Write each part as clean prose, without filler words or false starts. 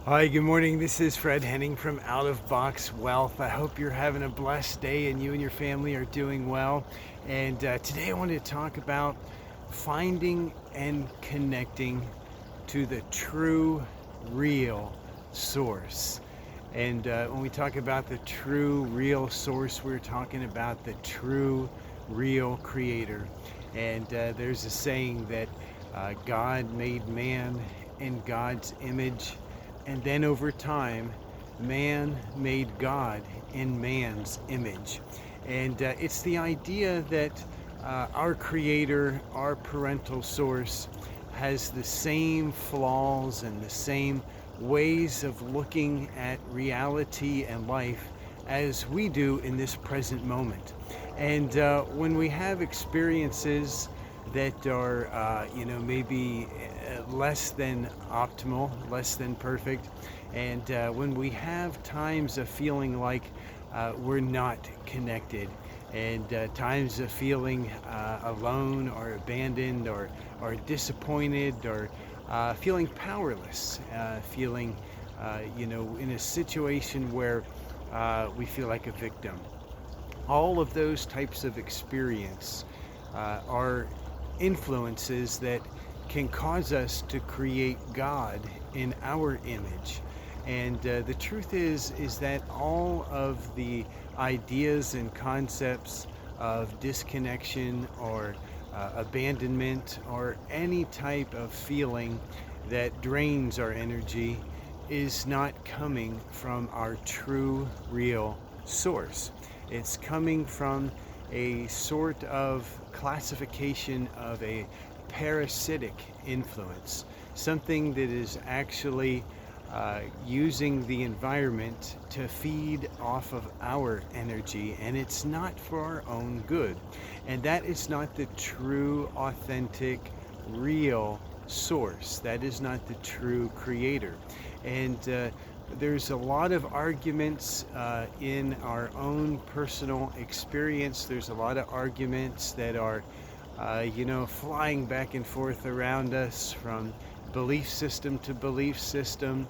Hi, good morning. This is Fred Henning from Out of Box Wealth. I hope you're having a blessed day and you and your family are doing well. And today I want to talk about finding and connecting to the true, real source. And when we talk about the true, real source, we're talking about the true, real creator. And there's a saying that God made man in God's image, and then over time, man made God in man's image. And it's the idea that our creator, our parental source, has the same flaws and the same ways of looking at reality and life as we do in this present moment. And when we have experiences that are, maybe less than optimal, less than perfect, and when we have times of feeling like we're not connected, and times of feeling alone or abandoned or disappointed or feeling powerless, feeling, in a situation where we feel like a victim. All of those types of experience are influences that can cause us to create God in our image. And the truth is that all of the ideas and concepts of disconnection or abandonment or any type of feeling that drains our energy is not coming from our true, real source. It's coming from a sort of classification of a parasitic influence, something that is actually using the environment to feed off of our energy, and it's not for our own good. And that is not the true, authentic, real source. That is not the true creator. And there's a lot of arguments in our own personal experience. There's a lot of arguments that are, flying back and forth around us from belief system to belief system,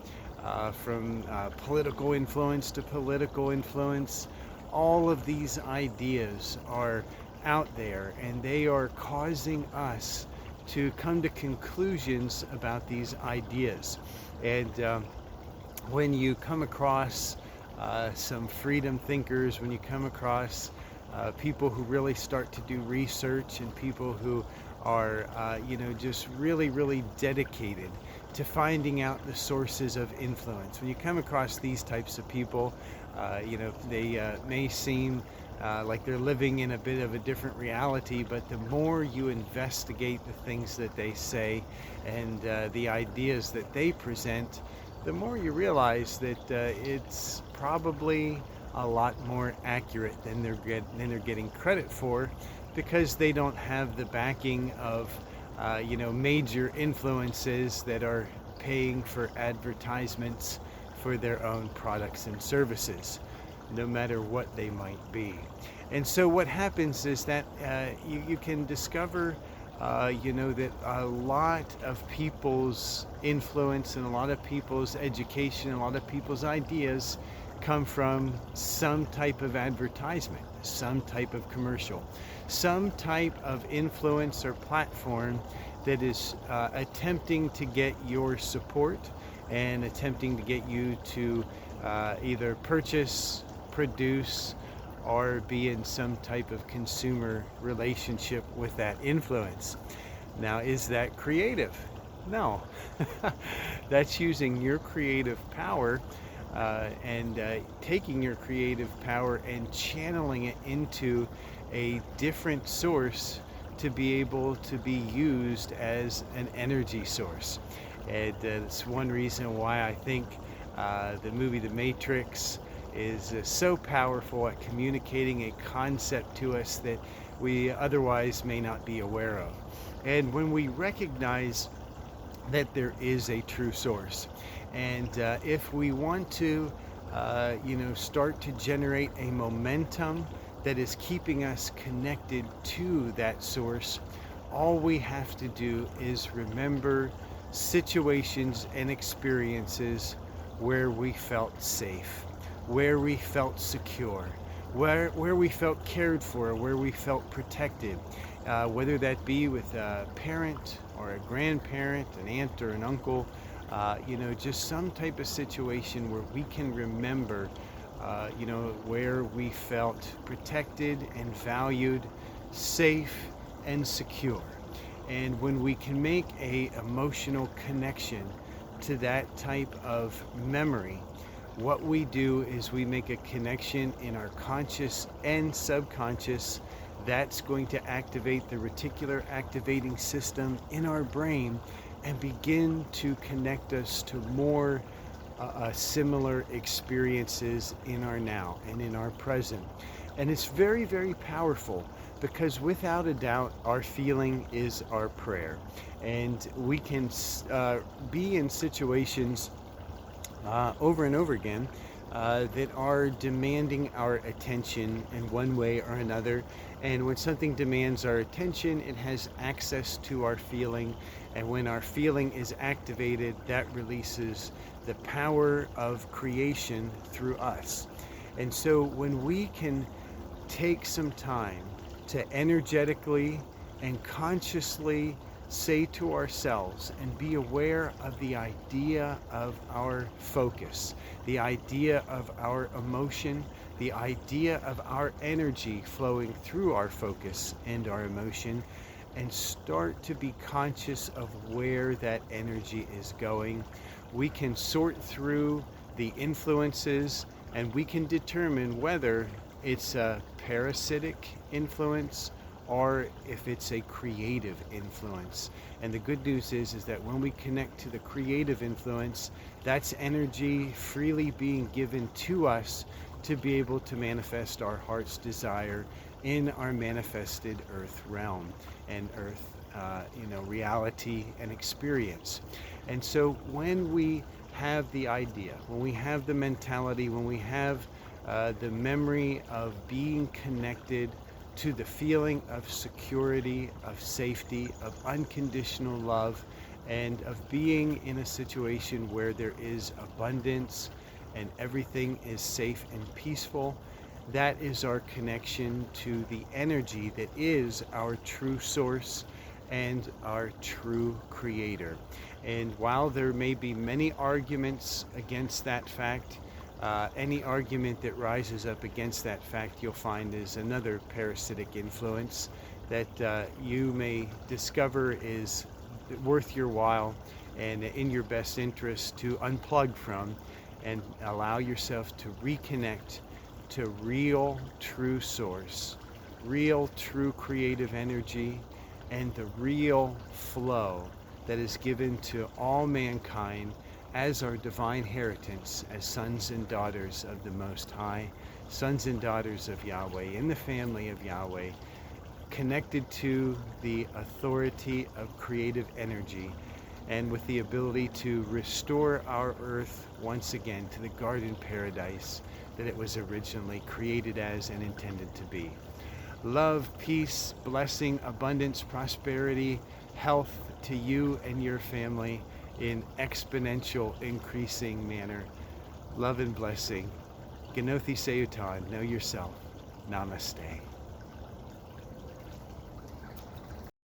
from political influence to political influence. All of these ideas are out there, and they are causing us to come to conclusions about these ideas. And when you come across some freedom thinkers, when you come across people who really start to do research and people who are, just really, really dedicated to finding out the sources of influence. When you come across these types of people, they may seem like they're living in a bit of a different reality, but the more you investigate the things that they say and the ideas that they present, the more you realize that it's probably a lot more accurate than they're getting credit for, because they don't have the backing of major influences that are paying for advertisements for their own products and services, no matter what they might be. And so what happens is that you can discover that a lot of people's influence and a lot of people's education, a lot of people's ideas come from some type of advertisement, some type of commercial, some type of influence or platform that is attempting to get your support and attempting to get you to either purchase, produce, or be in some type of consumer relationship with that influence. Now, is that creative? No. That's using your creative power and taking your creative power and channeling it into a different source to be able to be used as an energy source. And that's one reason why I think the movie The Matrix is so powerful at communicating a concept to us that we otherwise may not be aware of. And when we recognize that there is a true source, and if we want to start to generate a momentum that is keeping us connected to that source, all we have to do is remember situations and experiences where we felt safe, where we felt secure, where we felt cared for, where we felt protected, whether that be with a parent or a grandparent, an aunt or an uncle, just some type of situation where we can remember, where we felt protected and valued, safe and secure. And when we can make a emotional connection to that type of memory, what we do is we make a connection in our conscious and subconscious that's going to activate the reticular activating system in our brain and begin to connect us to more similar experiences in our now and in our present. And it's very, very powerful because without a doubt, our feeling is our prayer. And we can be in situations over and over again that are demanding our attention in one way or another. And when something demands our attention, it has access to our feeling. And when our feeling is activated, that releases the power of creation through us. And so when we can take some time to energetically and consciously say to ourselves and be aware of the idea of our focus, the idea of our emotion, the idea of our energy flowing through our focus and our emotion, and start to be conscious of where that energy is going, we can sort through the influences and we can determine whether it's a parasitic influence or if it's a creative influence. And the good news is that when we connect to the creative influence, that's energy freely being given to us to be able to manifest our heart's desire in our manifested earth realm and earth reality and experience. And so when we have the idea, when we have the mentality, when we have the memory of being connected to the feeling of security, of safety, of unconditional love, and of being in a situation where there is abundance and everything is safe and peaceful, that is our connection to the energy that is our true source and our true creator. And while there may be many arguments against that fact, any argument that rises up against that fact, you'll find is another parasitic influence that you may discover is worth your while and in your best interest to unplug from and allow yourself to reconnect to real, true source, real, true creative energy, and the real flow that is given to all mankind as our divine inheritance, as sons and daughters of the Most High, sons and daughters of Yahweh, in the family of Yahweh, connected to the authority of creative energy, and with the ability to restore our earth once again to the garden paradise that it was originally created as and intended to be. Love, peace, blessing, abundance, prosperity, health to you and your family in exponential increasing manner. Love and blessing. Genothi Seyutan, know yourself. Namaste.